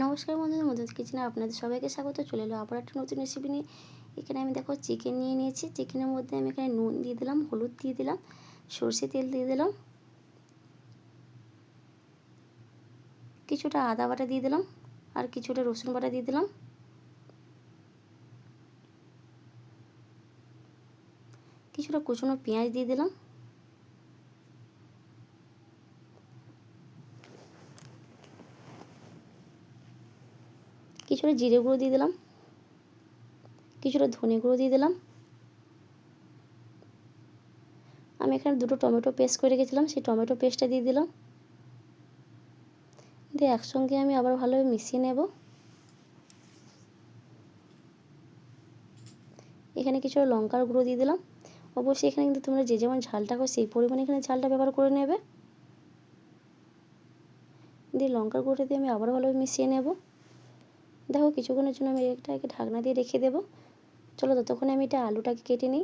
নমস্কার বন্ধুদের, মধুর কিচেনে আপনাদের সবাইকে স্বাগত। চলে এলো আবার একটা নতুন রেসিপি নিয়ে। এখানে আমি দেখো চিকেন নিয়ে নিয়েছি। চিকেনের মধ্যে আমি এখানে নুন দিয়ে দিলাম, হলুদ দিয়ে দিলাম, সর্ষে তেল দিয়ে দিলাম, কিছুটা আদা বাটা দিয়ে দিলাম, আর কিছুটা রসুন বাটা দিয়ে দিলাম, কিছুটা কুচনো পেঁয়াজ দিয়ে দিলাম, কিছুটা জিরে গুঁড়ো দিয়ে দিলাম, কিছুটা ধনে গুঁড়ো দিয়ে দিলাম। আমি এখানে দুটো টমেটো পেস্ট করে রেখেছিলাম, সেই টমেটো পেস্টটা দিয়ে দিলাম। দিয়ে একসঙ্গে আমি আবার ভালোভাবে মিশিয়ে নেব। এখানে কিছুটা লঙ্কার গুঁড়ো দিয়ে দিলাম। অবশ্যই এখানে কিন্তু তোমরা যে যেমন ঝালটা খাও সেই পরিমাণে এখানে ঝালটা ব্যবহার করে নেবে। দিয়ে লঙ্কার গুঁড়োটা দিয়ে আমি আবার ভালোভাবে মিশিয়ে নেব। দেখো কিছুক্ষণের জন্য আমি এটাকে ঢাকনা দিয়ে রেখে দেবো। চলো ততক্ষণে আমি এটা আলুটাকে কেটে নিই।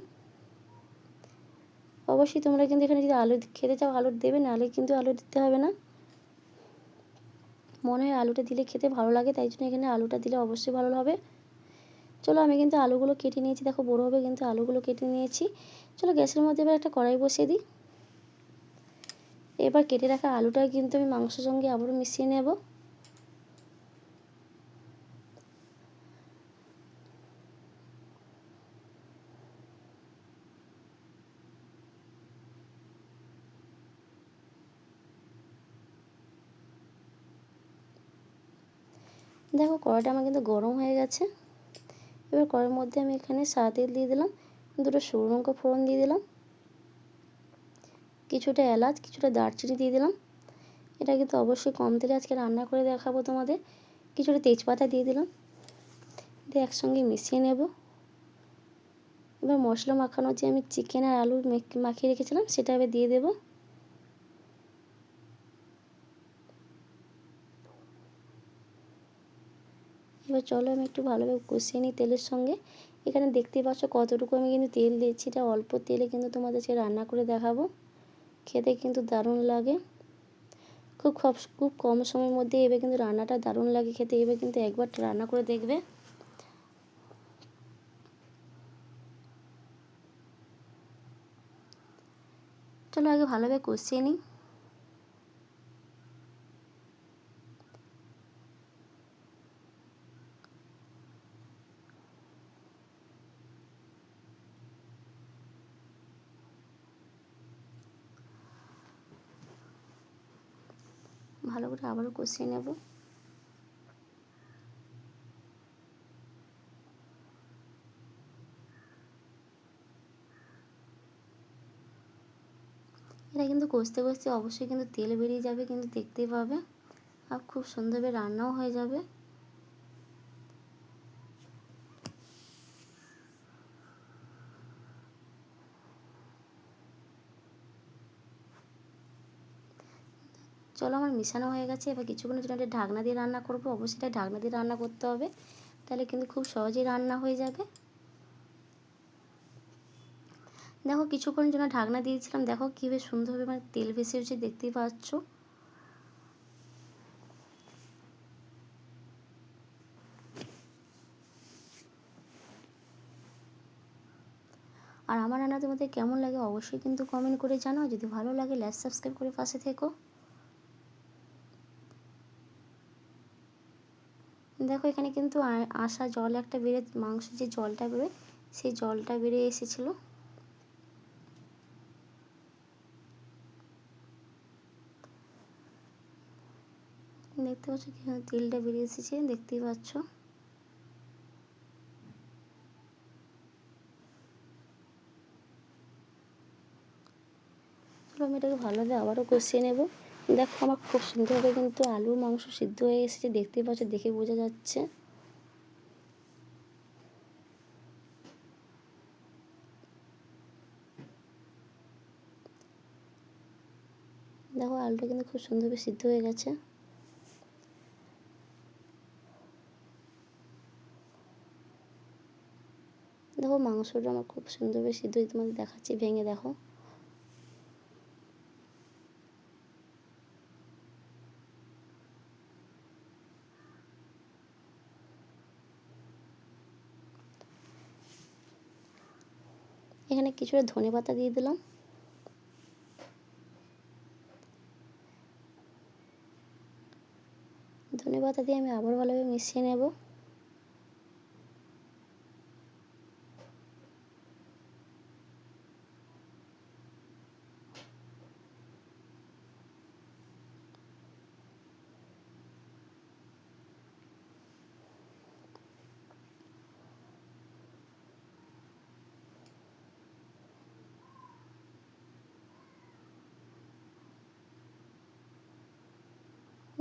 অবশ্যই তোমরা কিন্তু এখানে যদি আলু খেতে চাও আলু দেবে, নাহলে কিন্তু আলু দিতে হবে না। মনে হয় আলুটা দিলে খেতে ভালো লাগে, তাই জন্য এখানে আলুটা দিলে অবশ্যই ভালো হবে। চলো আমি কিন্তু আলুগুলো কেটে নিয়েছি, দেখো বড়ো হবে কিন্তু আলুগুলো কেটে নিয়েছি। চলো গ্যাসের মধ্যে এবার একটা কড়াই বসিয়ে দিই। এবার কেটে রাখা আলুটা কিন্তু আমি মাংসের সঙ্গে আবারও মিশিয়ে নেব। দেখো কড়াইটা আমার কিন্তু গরম হয়ে গেছে। এবার কড়াইয়ের মধ্যে আমি এখানে সাদা তেল দিয়ে দিলাম, দুটো শুকনো লঙ্কা ফোড়ন দিয়ে দিলাম, কিছুটা এলাচ, কিছুটা দারচিনি দিয়ে দিলাম। এটা কিন্তু অবশ্যই কম তেলে আজকে রান্না করে দেখাবো তোমাদের। কিছুটা তেজপাতা দিয়ে দিলাম, দিয়ে একসঙ্গে মিশিয়ে নেব। এবার মশলা মাখানো যে আমি চিকেন আর আলু মাখিয়ে রেখেছিলাম সেটা এবার দিয়ে দেব। এবার চলো আমি একটু ভালোভাবে কষিয়ে নিই তেলের সঙ্গে। এখানে দেখতেই পাচ্ছ কতটুকু আমি কিন্তু তেল দিয়েছি। এটা অল্প তেলে কিন্তু তোমাদেরকে রান্না করে দেখাবো। খেতে কিন্তু দারুণ লাগে। খুব কম সময়ের মধ্যে এবার কিন্তু রান্নাটা দারুণ লাগে খেতে। এবার কিন্তু একবার রান্না করে দেখবে। চলো আগে ভালোভাবে কষিয়ে নিই। ভালো করে আবারও কষিয়ে নেব। এটা কিন্তু কষতে কষতে অবশ্যই কিন্তু তেল বেরিয়ে যাবে, কিন্তু দেখতেই পাবে। আর খুব সুন্দরভাবে রান্নাও হয়ে যাবে। চলো আমার মিশানো হয়ে গেছে। এবার কিছুক্ষণের জন্য এটা ঢাকনা দিয়ে রান্না করবো। অবশ্যই এটা ঢাকনা দিয়ে রান্না করতে হবে, তাহলে কিন্তু খুব সহজেই রান্না হয়ে যাবে। দেখো কিছুক্ষণের জন্য ঢাকনা দিয়েছিলাম, দেখো কীভাবে সুন্দরভাবে মানে তেল ভেসে উঠছে, দেখতেই পাচ্ছ। আর আমার রান্না তোমাদের কেমন লাগে অবশ্যই কিন্তু কমেন্ট করে জানাও। যদি ভালো লাগে লাইক সাবস্ক্রাইব করে পাশে থেকো। দেখো এখানে কিন্তু আসা জল একটা বেড়ে, মাংসের যে জলটা বেরোয় সেই জলটা বেরিয়ে এসেছিলো। দেখতে পাচ্ছ কীভাবে তেলটা বেরিয়ে এসেছে, দেখতেই পাচ্ছ। আমি এটাকে ভালোভাবে আবারও কষিয়ে নেব। দেখো আমার খুব সুন্দরভাবে কিন্তু আলু মাংস সিদ্ধ হয়ে এসেছে, দেখতেই পাচ্ছ, দেখে বোঝা যাচ্ছে। দেখো আলুটা কিন্তু খুব সুন্দরভাবে সিদ্ধ হয়ে গেছে। দেখো মাংসটা আমার খুব সুন্দরভাবে সিদ্ধ হয়ে তোমাদের দেখাচ্ছি, ভেঙে দেখো। এখানে কিছুটা ধনেপাতা দিয়ে দিলাম। ধনেপাতা দিয়ে আমি আবার ভালোভাবে মিশিয়ে নেব।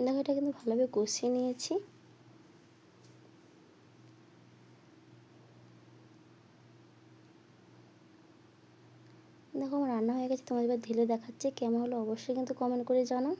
দেখো এটা কিন্তু ভালোভাবে কষিয়ে নিয়েছি। দেখো আমার রান্না হয়ে গেছে, তোমাদের এবার ঢেলে দেখাচ্ছি কেমন হলো অবশ্যই কিন্তু কমেন্ট করে জানাও।